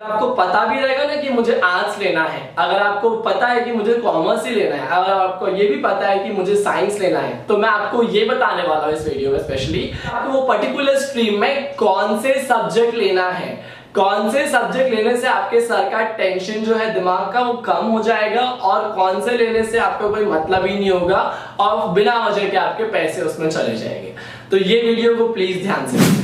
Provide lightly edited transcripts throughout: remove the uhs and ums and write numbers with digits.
आपको पता भी रहेगा ना कि मुझे आर्ट्स लेना है, अगर आपको पता है कि मुझे कॉमर्स ही लेना है, अगर आपको ये भी पता है कि मुझे साइंस लेना है, तो मैं आपको ये बताने वाला हूँ इस वीडियो में स्पेशली आपको वो पर्टिकुलर स्ट्रीम में कौन से सब्जेक्ट लेना है। कौन से सब्जेक्ट लेने से आपके सर का टेंशन जो है दिमाग का वो कम हो जाएगा और कौन से लेने से आपको कोई मतलब ही नहीं होगा और बिना वजह के आपके पैसे उसमें चले जाएंगे। तो ये वीडियो को प्लीज ध्यान से देखिए।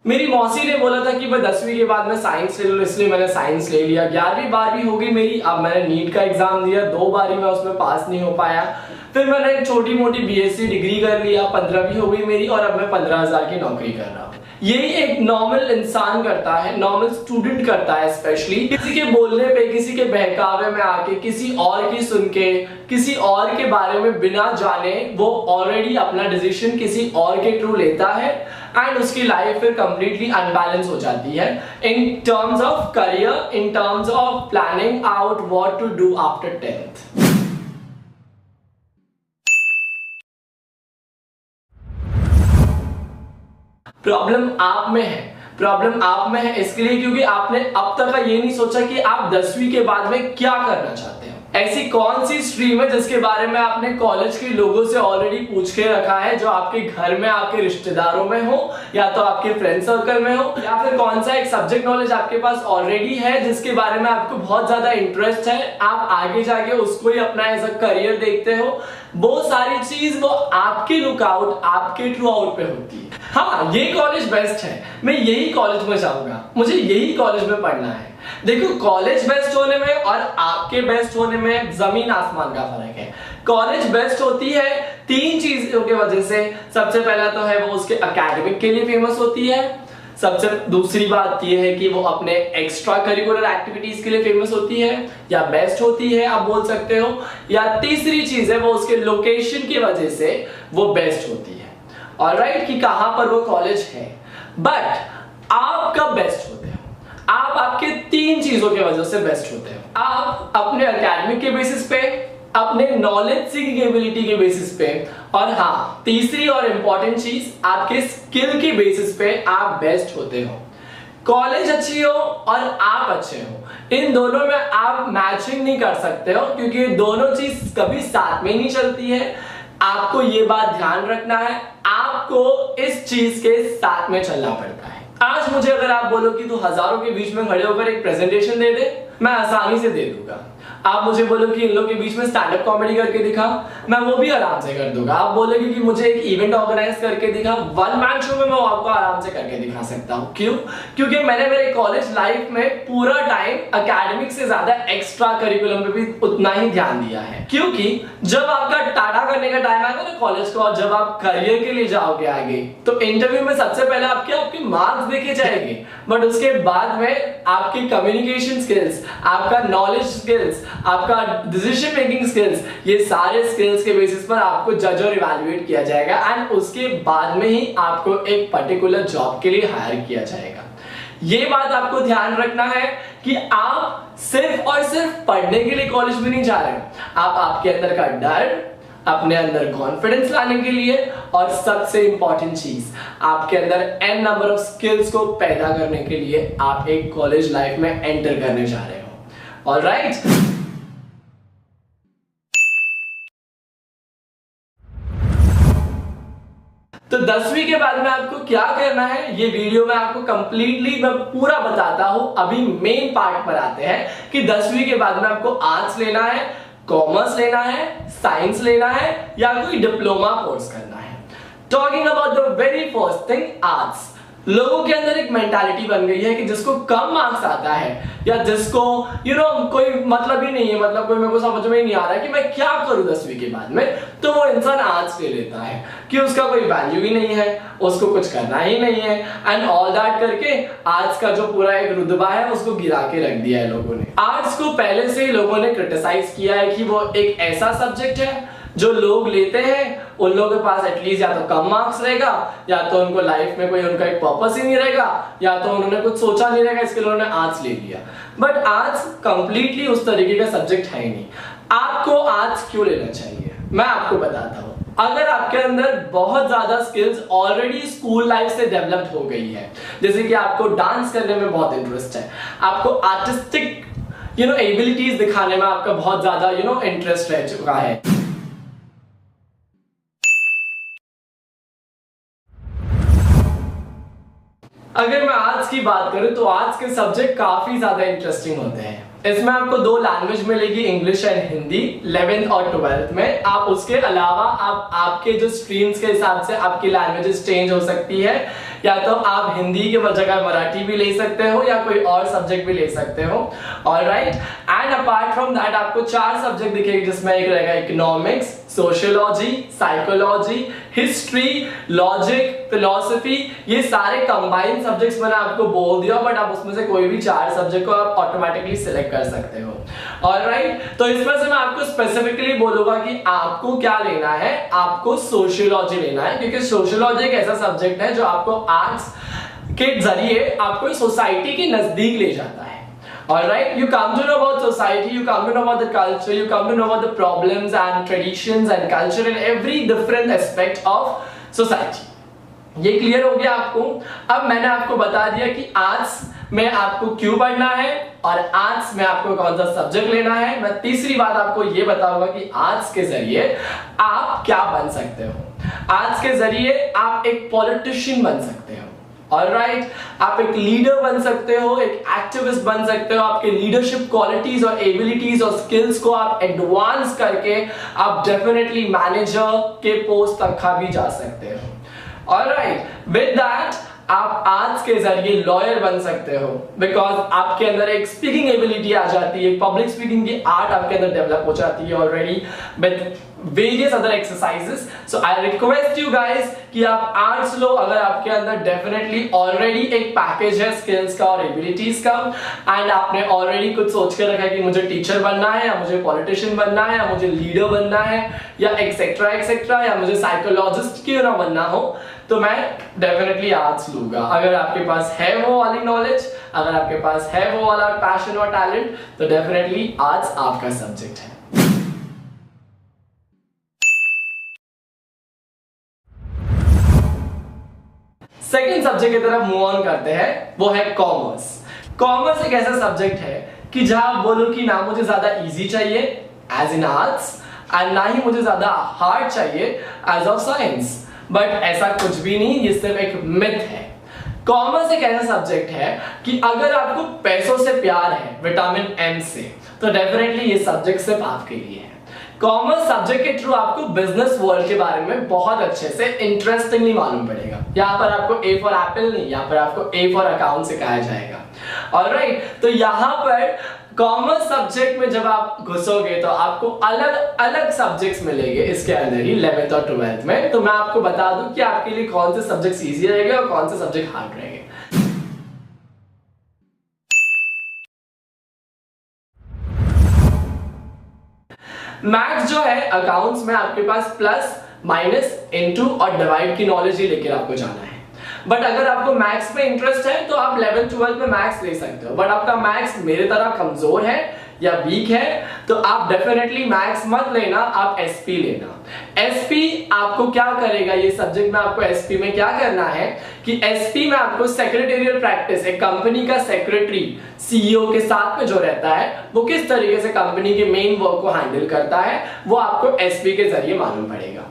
मेरी मौसी ने बोला था कि मैं 10वीं के बाद में साइंस ले लूं, इसलिए मैंने साइंस ले लिया। 11वीं 12वीं हो गई मेरी, अब मैंने नीट का एग्जाम दिया, 2 बार ही मैं उसमें पास नहीं हो पाया। फिर मैंने एक छोटी मोटी बीएससी डिग्री कर लिया, 15वीं हो गई मेरी और अब मैं 15,000 की नौकरी कर रहा हूँ। यही एक नॉर्मल इंसान करता है, नॉर्मल स्टूडेंट करता है। स्पेशली किसी के बोलने पे, किसी के बहकावे में आके, किसी और की सुन के, किसी और के बारे में बिना जाने वो ऑलरेडी अपना डिसीजन किसी और के थ्रू लेता है एंड उसकी लाइफ फिर कंप्लीटली अनबैलेंस हो जाती है in terms of career, in terms of planning out what to do after 10th। Problem आप में है, प्रॉब्लम आप में है इसके लिए क्योंकि आपने अब तक का ये नहीं सोचा कि आप 10वीं के बाद में क्या करना चाहते हैं। ऐसी कौन सी स्ट्रीम है जिसके बारे में आपने कॉलेज के लोगों से ऑलरेडी पूछ के रखा है, जो आपके घर में, आपके रिश्तेदारों में हो या तो आपके फ्रेंड सर्कल में हो, या फिर कौन सा एक सब्जेक्ट नॉलेज आपके पास ऑलरेडी है जिसके बारे में आपको बहुत ज्यादा इंटरेस्ट है, आप आगे जाके उसको ही अपना एज अ करियर देखते हो। वो सारी चीज वो आपके लुकआउट, आपके थ्रू आउट पे होती है। हाँ, ये कॉलेज बेस्ट है, मैं यही कॉलेज में जाऊंगा, मुझे यही कॉलेज में पढ़ना है। देखो, कॉलेज बेस्ट होने में और आपके बेस्ट होने में जमीन आसमान का फर्क है। कॉलेज बेस्ट होती है 3 चीजों की वजह से। सबसे पहला तो है वो उसके एकेडमिक के लिए फेमस होती है। सबसे दूसरी बात यह है कि वो अपने एक्स्ट्रा करिकुलर एक्टिविटीज के लिए फेमस होती है या बेस्ट होती है आप बोल सकते हो। या तीसरी चीज है वो उसके लोकेशन की वजह से वो बेस्ट होती है। ऑलराइट, कि कहां पर वो कॉलेज है। बट आप कब बेस्ट होते हो? आप आपके 3 चीजों की वजह से बेस्ट होते हो। आप अपने एकेडमिक के बेसिस पे, अपने नॉलेज सीखने की एबिलिटी के बेसिस पे, और हाँ, तीसरी और इंपॉर्टेंट चीज आपके स्किल की बेसिस पे आप बेस्ट होते हो। कॉलेज अच्छी हो और आप अच्छे हो, इन दोनों में आप मैचिंग नहीं कर सकते हो क्योंकि दोनों चीज कभी साथ में नहीं चलती है। आपको ये बात ध्यान रखना है, आपको इस चीज के साथ में चलना पड़ता है। आज मुझे अगर आप बोलो कि तू हजारों के बीच में खड़े होकर एक प्रेजेंटेशन दे दे, मैं आसानी से दे दूंगा। आप मुझे बोलो कि इन लोगों के बीच में स्टैंड अप कॉमेडी करके दिखा, मैं वो भी आराम से कर दूंगा। आप बोलोगे कि मुझे एक इवेंट ऑर्गेनाइज करके दिखा, 1 मैन शो में मैं आपको आराम से करके दिखा सकता हूँ। क्यों? क्योंकि मैंने मेरे कॉलेज लाइफ में पूरा टाइम एकेडमिक से ज्यादा एक्स्ट्रा करिकुलम पे भी उतना ही ध्यान दिया है। क्योंकि जब आपका टाटा करने का टाइम आएगा ना कॉलेज का, और जब आप करियर के लिए जाओगे आगे, तो इंटरव्यू में सबसे पहले आपके मार्क्स देखे जाएंगे, बट उसके बाद में आपकी कम्युनिकेशन स्किल्स, आपका नॉलेज स्किल्स, आपका डिसीजन मेकिंग स्किल्स, ये सारे स्किल्स के बेसिस पर आपको जज और इवैल्यूएट किया जाएगा एंड उसके बाद में ही आपको एक पर्टिकुलर जॉब के लिए हायर किया जाएगा। ये बात आपको ध्यान रखना है कि आप सिर्फ और सिर्फ पढ़ने के लिए कॉलेज में नहीं जा रहे हैं। आप आपके अंदर का डर, अपने अंदर कॉन्फिडेंस लाने के लिए, और सबसे इंपॉर्टेंट चीज आपके अंदर n नंबर ऑफ स्किल्स को पैदा करने के लिए आप एक कॉलेज लाइफ में एंटर करने जा रहे हो। ऑलराइट, तो 10वीं के बाद में आपको क्या करना है, ये वीडियो में आपको कंप्लीटली मैं पूरा बताता हूं। अभी मेन पार्ट पर आते हैं कि 10वीं के बाद में आपको आर्ट्स लेना है, कॉमर्स लेना है, साइंस लेना है या कोई डिप्लोमा कोर्स करना है। Talking about the very first thing, arts. लोगों के अंदर एक मेंटालिटी बन गई है कि जिसको कम मार्क्स आता है या जिसको कोई मतलब ही नहीं है, मतलब कोई मेरे को समझ में ही नहीं आ रहा है कि मैं क्या करूं 10वीं के बाद में, तो वो इंसान आर्ट्स ले लेता है कि उसका कोई वैल्यू ही नहीं है, उसको कुछ करना ही नहीं है एंड ऑल दैट करके आर्ट्स का जो पूरा एक रुतबा है उसको गिरा के रख दिया है लोगों ने। आर्ट्स को पहले से ही लोगों ने क्रिटिसाइज किया है कि वो एक ऐसा सब्जेक्ट है जो लोग लेते हैं उन लोगों के पास एटलीस्ट या तो कम मार्क्स रहेगा, या तो उनको लाइफ में कोई उनका एक पर्पस ही नहीं रहेगा, या तो उन्होंने कुछ सोचा नहीं रहेगा, इसके लिए उन्होंने आर्ट्स ले लिया। बट आर्ट्स कंप्लीटली उस तरीके का सब्जेक्ट है ही नहीं। आपको आर्ट्स क्यों लेना चाहिए, मैं आपको बताता हूँ। अगर आपके अंदर बहुत ज्यादा स्किल्स ऑलरेडी स्कूल लाइफ से डेवलप्ड हो गई है, जैसे कि आपको डांस करने में बहुत इंटरेस्ट है, आपको आर्टिस्टिक एबिलिटीज दिखाने में आपका बहुत ज्यादा इंटरेस्ट रह चुका है, अगर मैं आज की बात करूं तो आज के सब्जेक्ट काफी ज्यादा इंटरेस्टिंग होते हैं। इसमें आपको 2 लैंग्वेज मिलेगी, इंग्लिश एंड हिंदी, 11th और 12th में। आप उसके अलावा आप आपके जो स्ट्रीम्स के हिसाब से आपकी लैंग्वेजेस चेंज हो सकती है, या तो आप हिंदी के जगह मराठी भी ले सकते हो या कोई और सब्जेक्ट भी ले सकते हो। Alright, and apart from that आपको 4 सब्जेक्ट दिखेंगे, जिसमें एक रहेगा economics, sociology, psychology, history, logic, philosophy. ये सारे कंबाइंड सब्जेक्ट्स मैंने आपको बोल दिया, बट आप उसमें से कोई भी 4 सब्जेक्ट को आप ऑटोमेटिकली सिलेक्ट कर सकते हो। ऑलराइट, तो इसमें से मैं आपको स्पेसिफिकली बोलूंगा कि आपको क्या लेना है। आपको सोशियोलॉजी लेना है, क्योंकि सोशियोलॉजी एक ऐसा सब्जेक्ट है जो आपको आर्ट्स के जरिए आपको सोसाइटी के नजदीक ले जाता है। Alright, you come to know about society, you come to know about the culture, you come to know about the problems and traditions and culture and every different aspect of society. ये clear हो गया आपको। अब मैंने आपको बता दिया कि आर्ट्स में आपको क्यों पढ़ना है और आर्ट्स में आपको कौन सा सब्जेक्ट लेना है। मैं तीसरी बात आपको ये बताऊंगा कि आर्ट्स के जरिए आप क्या बन सकते हो। आर्ट्स के जरिए आप एक पॉलिटिशियन बन सकते हो। ऑलराइट, आप एक लीडर बन सकते हो, एक एक्टिविस्ट बन सकते हो। आपके लीडरशिप क्वालिटीज और एबिलिटीज और स्किल्स को आप एडवांस करके आप डेफिनेटली मैनेजर के पोस्ट तक भी जा सकते हो। ऑलराइट, विद दैट आप आर्ट्स के जरिए लॉयर बन सकते हो, बिकॉज आपके अंदर एक स्पीकिंग एबिलिटी आ जाती है, पब्लिक स्पीकिंग की आर्ट आपके अंदर डेवलप हो जाती है already with various other exercises. So I request you guys कि आप आर्ट्स लो, अगर आपके अंदर डेफिनेटली ऑलरेडी एक पैकेज है स्किल्स का और एबिलिटीज का, एंड आपने ऑलरेडी कुछ सोच कर रखा है कि मुझे टीचर बनना है, या मुझे पॉलिटिशियन बनना है, या मुझे लीडर बनना है, या एक्सेट्रा एक्सेट्रा, या मुझे साइकोलॉजिस्ट क्यों ना बनना हो, तो मैं डेफिनेटली आर्ट्स लूंगा। अगर आपके पास है वो वाली नॉलेज, अगर आपके पास है वो वाला पैशन और टैलेंट, तो डेफिनेटली आर्ट्स आपका सब्जेक्ट है। सेकेंड सब्जेक्ट की तरफ मूव ऑन करते हैं, वो है कॉमर्स। कॉमर्स एक ऐसा सब्जेक्ट है कि जहां बोलो कि ना मुझे ज्यादा इजी चाहिए एज इन आर्ट्स, एंड ना ही मुझे ज्यादा हार्ड चाहिए एज ऑफ साइंस, बट ऐसा कुछ भी नहीं, ये सिर्फ एक मिथ है। कॉमर्स एक ऐसा सब्जेक्ट है कि अगर आपको पैसों से प्यार है, विटामिन एम से, तो डेफिनेटली ये सब्जेक्ट सिर्फ आपके लिए है। कॉमर्स सब्जेक्ट के थ्रू आपको बिजनेस वर्ल्ड के बारे में बहुत अच्छे से इंटरेस्टिंगली मालूम पड़ेगा। यहाँ पर आपको ए फॉर एप्पल नहीं, यहाँ पर आपको ए फॉर अकाउंट सिखाया जाएगा। ऑलराइट, तो यहाँ पर कॉमर्स सब्जेक्ट में जब आप घुसोगे तो आपको अलग अलग सब्जेक्ट्स मिलेंगे इसके अंदर ही 11th और 12th में। तो मैं आपको बता दूं कि आपके लिए कौन से सब्जेक्ट्स इजी रहेंगे और कौन से सब्जेक्ट हार्ड रहेंगे। मैथ्स जो है अकाउंट्स में आपके पास प्लस, माइनस, इनटू और डिवाइड की नॉलेज ही लेकर आपको जाना है। बट अगर आपको मैथ्स में इंटरेस्ट है तो आप 11th 12th में मैथ्स ले सकते हो, बट आपका मैथ्स मेरे तरह कमजोर है या वीक है तो आप डेफिनेटली मैथ्स मत लेना, आप एसपी लेना। एसपी आपको क्या करेगा, ये सब्जेक्ट में आपको एसपी में क्या करना है कि एसपी में आपको सेक्रेटेरियल प्रैक्टिस, एक कंपनी का सेक्रेटरी सीईओ के साथ में जो रहता है वो किस तरीके से कंपनी के मेन वर्क को हैंडल करता है, वो आपको एसपी के जरिए मालूम पड़ेगा।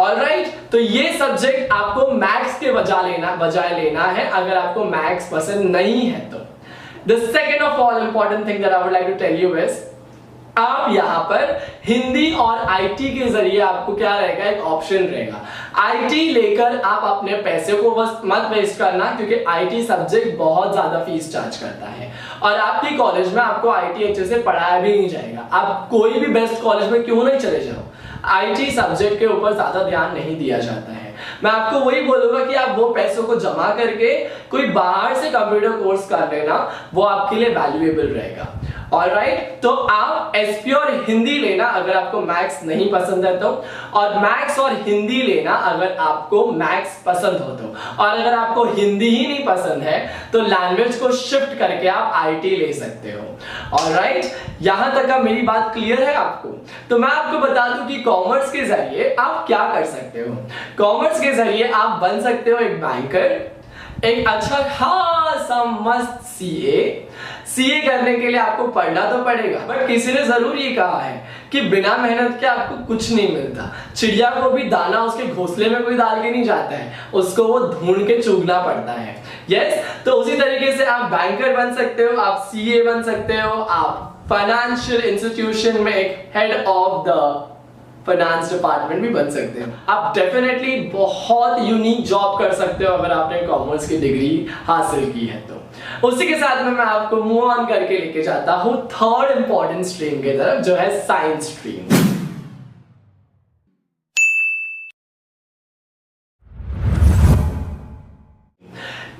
ऑलराइट, तो ये सब्जेक्ट आपको मैथ्स के बजाय लेना है अगर आपको मैथ्स पसंद नहीं है तो। The second of all important thing that I would like to tell you is, आप यहाँ पर हिंदी और आईटी के जरिए आपको क्या रहेगा, एक ऑप्शन रहेगा। आईटी लेकर आप अपने पैसे को बस मत वेस्ट करना, क्योंकि आईटी सब्जेक्ट बहुत ज्यादा फीस चार्ज करता है और आपकी कॉलेज में आपको आईटी अच्छे से पढ़ाया भी नहीं जाएगा। आप कोई भी बेस्ट कॉलेज में क्यों नहीं चले जाओ, आईटी सब्जेक्ट के ऊपर ज्यादा ध्यान नहीं दिया जाता है। मैं आपको वही बोलूंगा कि आप वो पैसों को जमा करके कोई बाहर से कंप्यूटर कोर्स कर लेना, वो आपके लिए वैल्यूएबल रहेगा। ऑलराइट, तो आप एसपी और हिंदी लेना अगर आपको मैथ्स नहीं पसंद है तो, और मैथ्स और हिंदी लेना अगर आपको मैथ्स पसंद हो तो, और अगर आपको हिंदी ही नहीं पसंद है तो लैंग्वेज को शिफ्ट करके आप आईटी ले सकते हो। ऑलराइट, यहां तक का मेरी बात क्लियर है आपको? तो मैं आपको बता दूं कि कॉमर्स के जरिए आप क्या कर सकते हो। कॉमर्स के जरिए आप बन सकते हो एक बैंकर, एक अच्छा खासा मस्त सीए करने के लिए आपको पढ़ना तो पड़ेगा, बट किसी ने जरूर ये कहा है कि बिना मेहनत के आपको कुछ नहीं मिलता। चिड़िया को भी दाना उसके घोंसले में कोई डाल के नहीं जाता है, उसको वो ढूंढ के चुगना पड़ता है। यस, तो उसी तरीके से आप बैंकर बन सकते हो, आप सीए बन सकते हो, आप फाइनेंशियल इंस्टीट्यूशन में एक head of the finance department भी बन सकते हो। आप डेफिनेटली बहुत यूनिक जॉब कर सकते हो अगर आपने कॉमर्स की डिग्री हासिल की है तो। उसी के साथ में मैं आपको मूव ऑन करके लेके जाता हूं थर्ड इंपॉर्टेंट स्ट्रीम की तरफ, जो है science stream.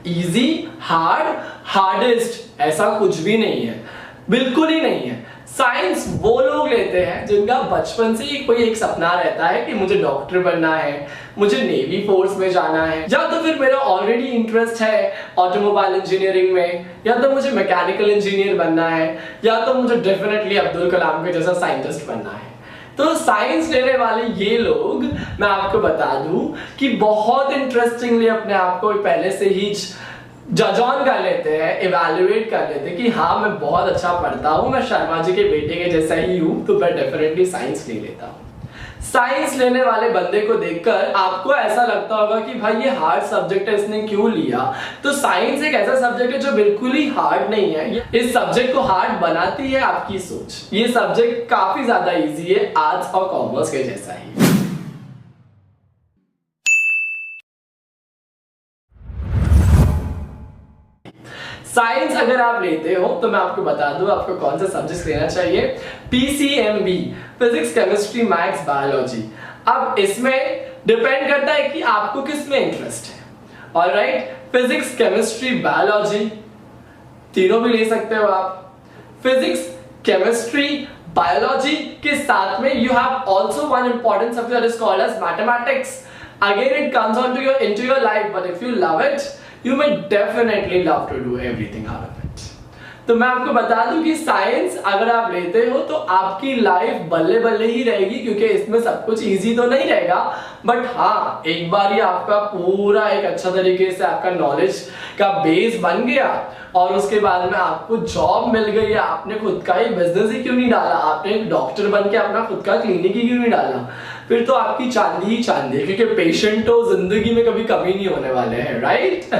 Easy, hard, hardest ऐसा कुछ भी नहीं है, बिल्कुल ही नहीं है। साइंस वो लोग लेते हैं जिनका बचपन से ही कोई एक सपना रहता है कि मुझे डॉक्टर बनना है, मुझे नेवी फोर्स में जाना है, या तो फिर मेरा ऑलरेडी इंटरेस्ट है ऑटोमोबाइल इंजीनियरिंग में, या तो मुझे मैकेनिकल इंजीनियर बनना है, या तो मुझे डेफिनेटली अब्दुल कलाम के जैसा साइंटिस्ट बनना है। तो साइंस लेने वाले ये लोग, मैं आपको बता दूं कि बहुत इंटरेस्टिंगली अपने आप को पहले से ही जज ऑन कर लेते हैं, इवैल्यूएट कर लेते हैं कि हाँ मैं बहुत अच्छा पढ़ता हूँ, मैं शर्मा जी के बेटे के जैसा ही हूँ, तो मैं डेफिनेटली साइंस ले लेता हूँ। साइंस लेने वाले बंदे को देखकर आपको ऐसा लगता होगा कि भाई ये हार्ड सब्जेक्ट है, इसने क्यों लिया? तो साइंस एक ऐसा सब्जेक्ट है जो बिल्कुल ही हार्ड नहीं है। इस सब्जेक्ट को हार्ड बनाती है आपकी सोच। ये सब्जेक्ट काफी ज्यादा इजी है, आर्ट्स और कॉमर्स के जैसा ही। साइंस अगर आप लेते हो तो मैं आपको बता दूं आपको कौन सा सब्जेक्ट लेना चाहिए। PCMB, physics, chemistry, maths, biology. अब इसमें डिपेंड करता है कि आपको किस में इंटरेस्ट है। ऑलराइट, फिजिक्स, केमिस्ट्री, बायोलॉजी तीनों भी ले सकते हो आप। फिजिक्स, केमिस्ट्री, बायोलॉजी के साथ में you have also one important subject that is called as mathematics. Again it comes on to your into your life, but if you love it you may definitely love to do everything out of it। तो मैं आपको बता दूं कि science अगर आप लेते हो तो आपकी लाइफ बल्ले बल्ले ही रहेगी, क्योंकि इसमें सब कुछ इजी तो नहीं रहेगा, बट हाँ एक बार ये आपका पूरा एक अच्छा तरीके से आपका नॉलेज का बेस बन गया और उसके बाद में आपको जॉब मिल गई, आपने खुद का ही बिजनेस ही क्यों नहीं डाला, आपने एक डॉक्टर बन के अपना खुद का क्लिनिक ही क्यों नहीं डाला, फिर तो आपकी चांदी ही चांदी है, क्योंकि पेशेंट तो जिंदगी में कभी कमी नहीं होने वाले हैं, राइट।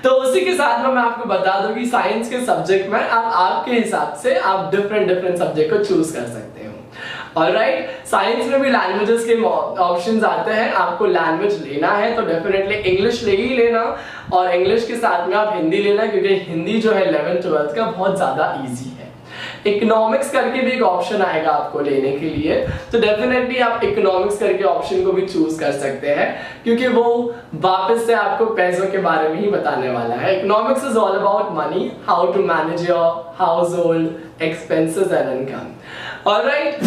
तो उसी के साथ में मैं आपको बता दूं कि साइंस के सब्जेक्ट में आप आपके हिसाब से आप डिफरेंट सब्जेक्ट को चूज कर सकते हो। ऑलराइट, साइंस में भी लैंग्वेजेस के ऑप्शंस आते हैं। आपको लैंग्वेज लेना है तो डेफिनेटली इंग्लिश ले ही लेना, और इंग्लिश के साथ में आप हिंदी लेना, क्योंकि हिंदी जो है 11th-12th का बहुत ज्यादा इजी है। इकोनॉमिक्स करके भी एक ऑप्शन आएगा आपको लेने के लिए, तो डेफिनेटली आप इकोनॉमिक्स करके ऑप्शन को भी चूज कर सकते हैं, क्योंकि वो वापस से आपको पैसों के बारे में ही बताने वाला है। Economics is all about money, how to manage your household expenses and income. Alright,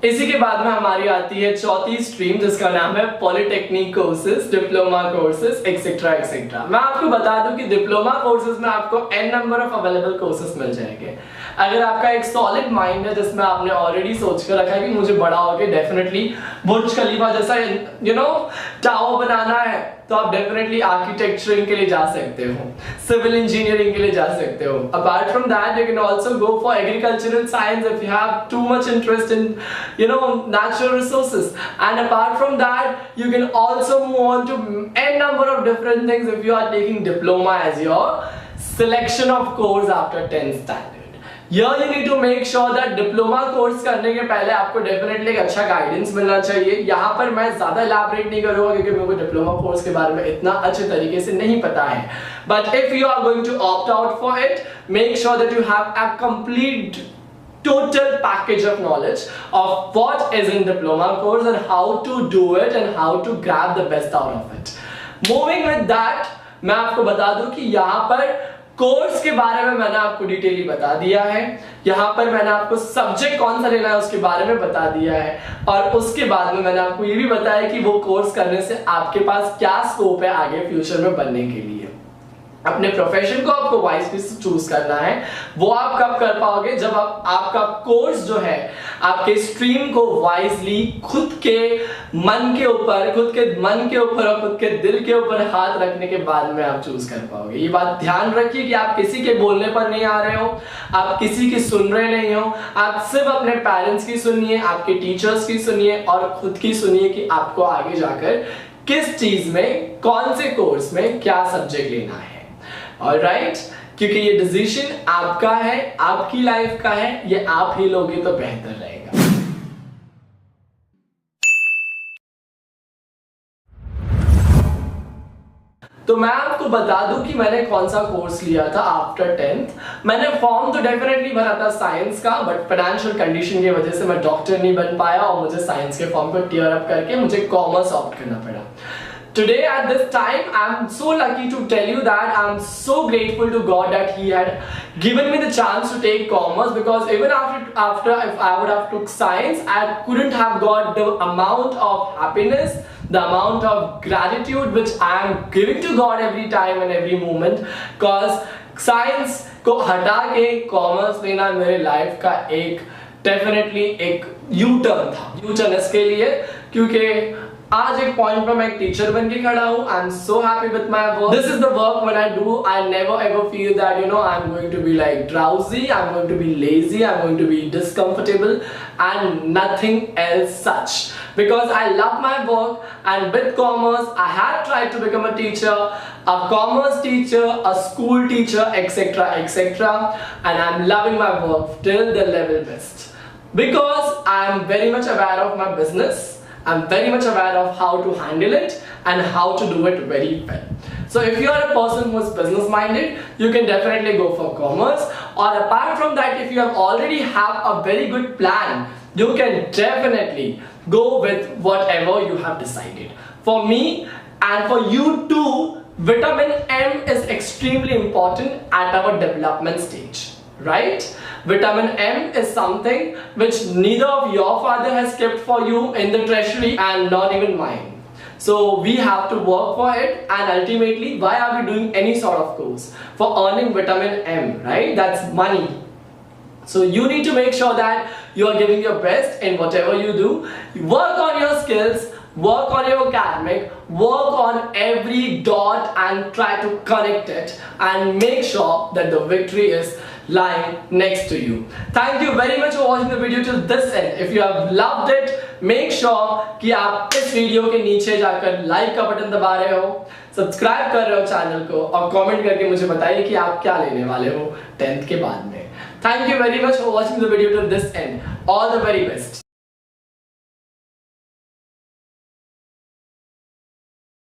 इसी के बाद में हमारी आती है चौथी स्ट्रीम, जिसका नाम है polytechnic courses, diploma courses, etcetera etcetera. मैं आपको बता दूं कि डिप्लोमा कोर्सेज में आपको n number of available courses मिल जाएंगे। अगर आपका एक सॉलिड माइंड है जिसमें आपने ऑलरेडी सोच कर रखा है कि मुझे बड़ा होके डेफिनेटली बुर्ज खलीफा जैसा टावर बनाना है, तो आप डेफिनेटली आर्किटेक्चरिंग के लिए जा सकते हो, सिविल इंजीनियरिंग के लिए जा सकते हो। Apart from that you can also go for agricultural science if you have too much interest in natural resources, and apart from that you can also move on to n number of different things if you are taking diploma as your selection of course after 10th standard। Here you need to make sure that diploma course करने के पहले आपको definitely एक अच्छा guidance मिलना चाहिए। यहाँ पर मैं ज्यादा इलैबोरेट नहीं करूंगा क्योंकि मेरे को डिप्लोमा कोर्स के बारे में इतना अच्छे तरीके से नहीं पता है, but if you are going to opt out for it, make sure that you have a complete total package of knowledge of what is in diploma course and how to do it and how to grab the best out of it। Moving with that, मैं आपको बता दूं कि यहाँ पर course के बारे में मैंने आपको डिटेली बता दिया है, यहाँ पर मैंने आपको सब्जेक्ट कौन सा लेना है उसके बारे में बता दिया है, और उसके बाद में मैंने आपको ये भी बताया कि वो कोर्स करने से आपके पास क्या स्कोप है आगे फ्यूचर में बनने के लिए। अपने प्रोफेशन को आपको वाइजली चूज करना है। वो आप कब कर पाओगे, जब आपका कोर्स जो है आपके स्ट्रीम को वाइजली खुद के मन के ऊपर और खुद के दिल के ऊपर हाथ रखने के बाद में आप चूज कर पाओगे। ये बात ध्यान रखिए कि आप किसी के बोलने पर नहीं आ रहे हो, आप किसी की सुन रहे नहीं हो, आप सिर्फ अपने पेरेंट्स की सुनिए, आपके टीचर्स की सुनिए और खुद की सुनिए कि आपको आगे जाकर किस चीज में, कौन से कोर्स में क्या सब्जेक्ट लेना है। ऑलराइट, क्योंकि ये डिसीजन आपका है, आपकी लाइफ का है, ये आप ही लोगे तो बेहतर रहेगा। तो मैं आपको बता दूं कि मैंने कौन सा कोर्स लिया था आफ्टर 10th। मैंने फॉर्म तो डेफिनेटली भरा था साइंस का, बट फाइनेंशियल कंडीशन की वजह से मैं डॉक्टर नहीं बन पाया और मुझे साइंस के फॉर्म को टीयर अप करके मुझे कॉमर्स ऑप्ट करना पड़ा। Today at this time I'm so lucky to tell you that I'm so grateful to God that He had given me the chance to take commerce, because even after if I would have took science, I couldn't have got the amount of happiness, the amount of gratitude which I am giving to God every time and every moment, because science को हटा के commerce लेना मेरे life का एक definitely एक U turn था। U turn इसके लिए क्योंकि आज एक पॉइंट पर मैं एक टीचर बन के खड़ा हूँ। I am so happy with my work. This is the work when I do, I never ever feel that you know I am going to be like drowsy, I am going to be lazy, I am going to be discomfortable and nothing else such, because I love my work, and with commerce I had tried to become a teacher, a commerce teacher, a school teacher, etc, and I'm loving my work till the level best, because I am very much aware of my business. I'm very much aware of how to handle it and how to do it very well. So if you are a person who is business minded, you can definitely go for commerce, or apart from that, if you have already have a very good plan, you can definitely go with whatever you have decided. For me and for you too, vitamin M is extremely important at our development stage, right? Vitamin M is something which neither of your father has kept for you in the treasury and not even mine. So we have to work for it, and ultimately why are we doing any sort of course? For earning vitamin M, right? That's money. So you need to make sure that you are giving your best in whatever you do. Work on your skills, work on your academic, work on every dot and try to connect it and make sure that the victory is lying next to you. Thank you very much for watching the video till this end. If you have loved it, make sure कि आप इस video के नीचे जाकर like का button दबा रहे हो, सब्सक्राइब कर रहे हो चैनल को, और कमेंट करके मुझे बताइए कि आप क्या लेने वाले हो 10th के बाद में। Thank you very much for watching the video till this end. All the very best.